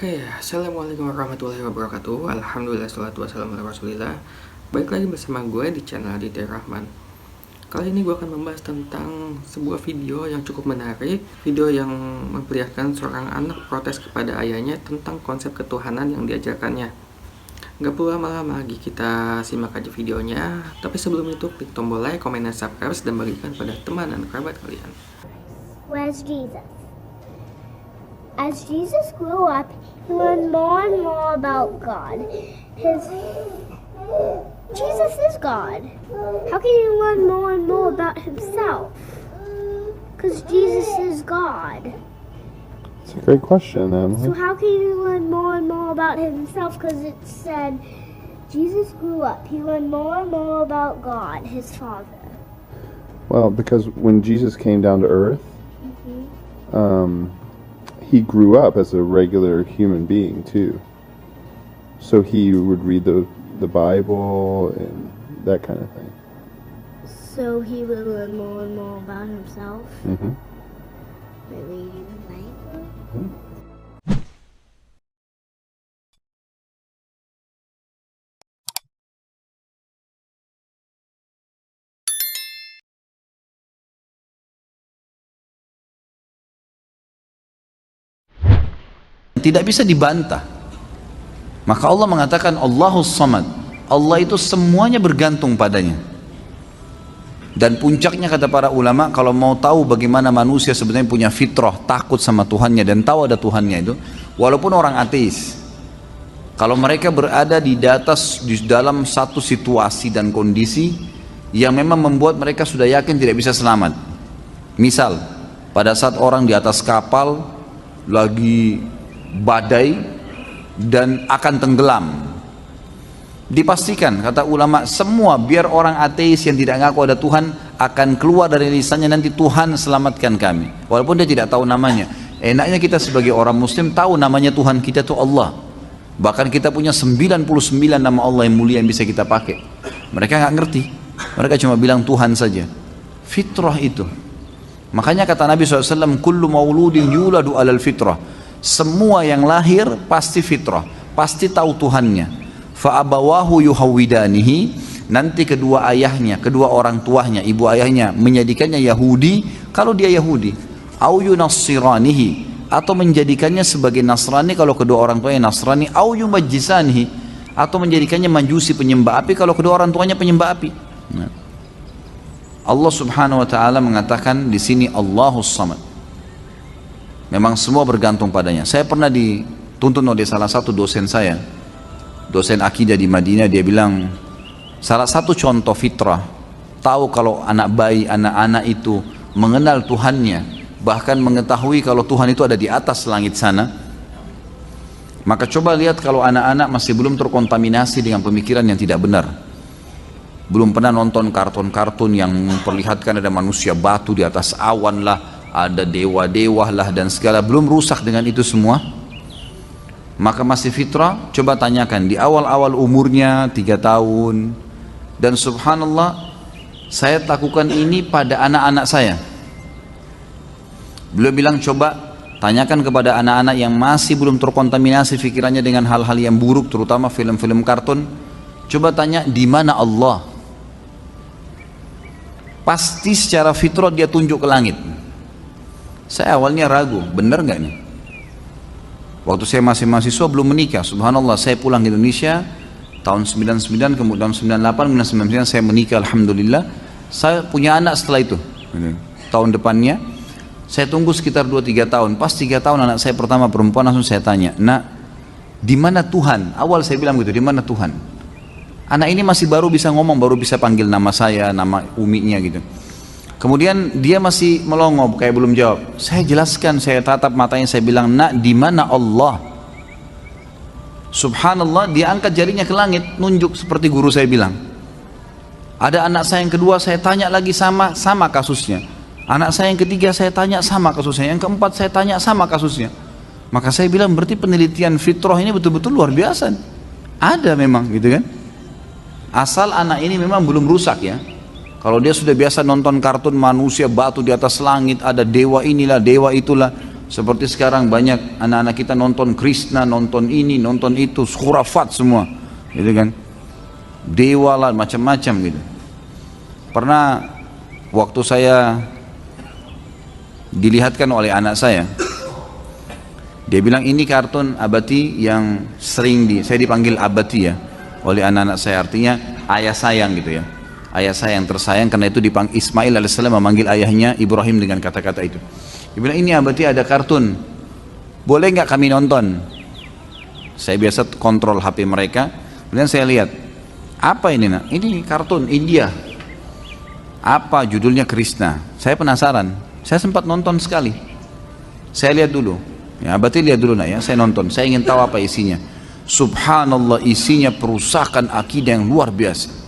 Assalamualaikum warahmatullahi wabarakatuh. Alhamdulillah, salatu wassalamu ala rasulillah. Baik lagi bersama gue di channel Aditya Rahman. Kali ini gue akan membahas tentang sebuah video yang cukup menarik. Video yang memperlihatkan seorang anak protes kepada ayahnya tentang konsep ketuhanan yang diajarkannya. Gak perlu lama-lama lagi, kita simak aja videonya. Tapi sebelum itu, klik tombol like, komen, dan subscribe, dan bagikan pada teman dan kerabat kalian. Where's Jesus? As Jesus grew up, he learned more and more about God. Jesus is God. How can he learn more and more about himself? Because Jesus is God. It's a great question, So Emily. how can he learn more and more about himself? Because it said Jesus grew up. He learned more and more about God, his Father. Well, because when Jesus came down to earth, he grew up as a regular human being too. So he would read the Bible and that kind of thing. So he would learn more and more about himself hmm by reading the Bible. Tidak bisa dibantah. Maka Allah mengatakan Allahus Samad. Allah itu semuanya bergantung padanya. Dan puncaknya kata para ulama, kalau mau tahu bagaimana manusia sebenarnya punya fitrah takut sama Tuhannya dan tahu ada Tuhannya itu, walaupun orang ateis, kalau mereka berada di dalam satu situasi dan kondisi yang memang membuat mereka sudah yakin tidak bisa selamat. Misal, pada saat orang di atas kapal lagi badai dan akan tenggelam, dipastikan kata ulama semua, biar orang ateis yang tidak ngaku ada Tuhan, akan keluar dari lisannya nanti Tuhan selamatkan kami, walaupun dia tidak tahu namanya. Enaknya kita sebagai orang muslim tahu namanya Tuhan kita itu Allah. Bahkan kita punya 99 nama Allah yang mulia yang bisa kita pakai. Mereka nggak ngerti, mereka cuma bilang Tuhan saja. Fitrah itu. Makanya kata Nabi SAW, kullu mauludin yuladu alal fitrah. Semua yang lahir pasti fitrah, pasti tahu Tuhannya. Fa'abawahu yuhawidanihi, nanti kedua ayahnya, kedua orang tuanya, ibu ayahnya menjadikannya Yahudi kalau dia Yahudi, au yunassiranihi, atau menjadikannya sebagai Nasrani kalau kedua orang tuanya Nasrani, au yumajjisanihi, atau menjadikannya Majusi penyembah api kalau kedua orang tuanya penyembah api. Nah, Allah Subhanahu wa taala mengatakan di sini Allahus Samad. Memang semua bergantung padanya. Saya pernah dituntun oleh salah satu dosen saya, dosen akidah di Madinah. Dia bilang salah satu contoh fitrah, tahu kalau anak bayi, anak-anak itu mengenal Tuhannya, bahkan mengetahui kalau Tuhan itu ada di atas langit sana. Maka coba lihat kalau anak-anak masih belum terkontaminasi dengan pemikiran yang tidak benar, belum pernah nonton kartun-kartun yang memperlihatkan ada manusia batu di atas awan lah, ada dewa-dewa lah dan segala, belum rusak dengan itu semua, maka masih fitrah. Coba tanyakan di awal-awal umurnya 3 tahun, dan subhanallah saya lakukan ini pada anak-anak saya. Beliau bilang coba tanyakan kepada anak-anak yang masih belum terkontaminasi pikirannya dengan hal-hal yang buruk, terutama film-film kartun, coba tanya di mana Allah. Pasti secara fitrah dia tunjuk ke langit. Saya awalnya ragu, benar nggak nih? Waktu saya masih mahasiswa belum menikah, subhanallah, saya pulang ke Indonesia tahun 99, kemudian 98, kemudian 99 saya menikah, alhamdulillah. Saya punya anak setelah itu. Tahun depannya saya tunggu sekitar 2-3 tahun. Pas 3 tahun anak saya pertama perempuan, langsung saya tanya, "Nak, di mana Tuhan?" Awal saya bilang gitu, di mana Tuhan? Anak ini masih baru bisa ngomong, baru bisa panggil nama saya, nama uminya gitu. Kemudian dia masih melongo, kayak belum jawab. Saya jelaskan, saya tatap matanya, saya bilang, "Nak, di mana Allah?" Subhanallah, dia angkat jarinya ke langit, nunjuk seperti guru saya bilang. Ada anak saya yang kedua, saya tanya lagi, sama kasusnya. Anak saya yang ketiga, saya tanya, sama kasusnya. Yang keempat, saya tanya, sama kasusnya. Maka saya bilang, berarti penelitian fitrah ini betul-betul luar biasa. Ada memang gitu kan. Asal anak ini memang belum rusak ya. Kalau dia sudah biasa nonton kartun manusia batu di atas langit, ada dewa inilah, dewa itulah, Seperti sekarang banyak anak-anak kita nonton Krishna, nonton ini, nonton itu, khurafat semua, gitu kan? Dewa lah, macam-macam gitu. Pernah waktu saya dilihatkan oleh anak saya, dia bilang ini kartun Abati yang sering saya dipanggil Abati ya oleh anak-anak saya, artinya ayah sayang gitu ya. Ayah sayang tersayang, karena itu Ismail alaihissalam memanggil ayahnya Ibrahim dengan kata-kata itu. Dia bilang ini Abati ada kartun, boleh nggak kami nonton? Saya biasa kontrol HP mereka, kemudian saya lihat, apa ini nak? Ini kartun India. Apa judulnya? Krishna. Saya penasaran, saya sempat nonton sekali. Saya lihat dulu, ya Abati lihat dulu nak ya, saya nonton, saya ingin tahu apa isinya. Subhanallah, isinya perusakan akidah yang luar biasa.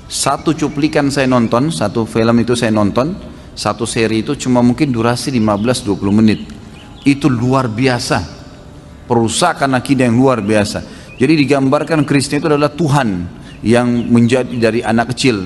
Satu cuplikan saya nonton, satu film itu saya nonton, satu seri itu cuma mungkin durasi 15-20 menit. Itu luar biasa, perusakan akidah yang luar biasa. Jadi digambarkan Krishna itu adalah Tuhan yang menjadi dari anak kecil,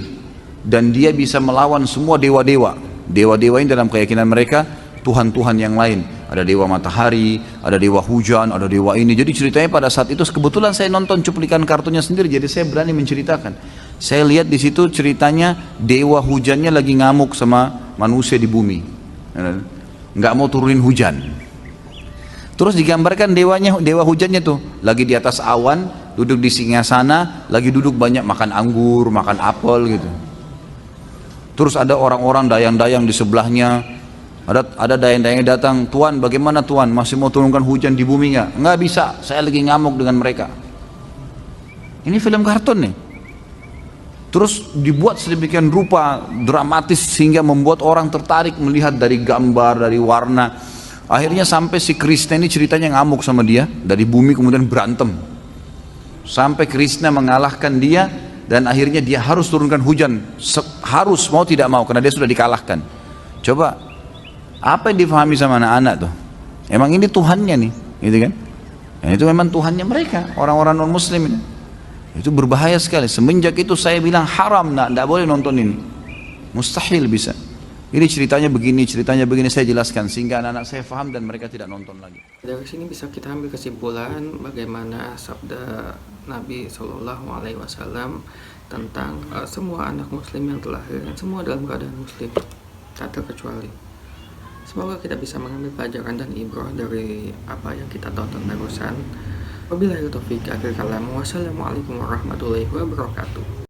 dan dia bisa melawan semua dewa-dewa. Dewa-dewa ini dalam keyakinan mereka Tuhan-Tuhan yang lain. Ada dewa matahari, ada dewa hujan, ada dewa ini. Jadi ceritanya pada saat itu, kebetulan saya nonton cuplikan kartunya sendiri, jadi saya berani menceritakan. Saya lihat di situ ceritanya dewa hujannya lagi ngamuk sama manusia di bumi, nggak mau turunin hujan. Terus digambarkan dewa hujannya tuh lagi di atas awan, duduk di singgasana, lagi duduk banyak makan anggur, makan apel gitu. Terus ada orang-orang dayang-dayang di sebelahnya, ada dayang-dayang datang, Tuan bagaimana Tuan, masih mau turunkan hujan di bumi nggak bisa, saya lagi ngamuk dengan mereka. Ini film kartun nih. Terus dibuat sedemikian rupa dramatis sehingga membuat orang tertarik melihat dari gambar, dari warna. Akhirnya sampai si Krishna ini ceritanya ngamuk sama dia, dari bumi kemudian berantem. Sampai Krishna mengalahkan dia, dan akhirnya dia harus turunkan hujan. Harus, mau tidak mau, karena dia sudah dikalahkan. Coba, apa yang difahami sama anak-anak tuh? Emang ini Tuhannya nih, gitu kan? Ya, itu memang Tuhannya mereka, orang-orang non-muslim ini. Itu berbahaya sekali. Semenjak itu saya bilang haram, tidak boleh nonton ini, mustahil bisa. Ini ceritanya begini, saya jelaskan sehingga anak-anak saya paham dan mereka tidak nonton lagi. Dari sini bisa kita ambil kesimpulan bagaimana sabda Nabi Shallallahu Alaihi Wasallam tentang semua anak muslim yang terlahir dan semua dalam keadaan muslim, tak terkecuali. Semoga kita bisa mengambil pelajaran dan ibrah dari apa yang kita tonton barusan. Wabillahi taufiq, akhir kalam. Wassalamualaikum warahmatullahi wabarakatuh.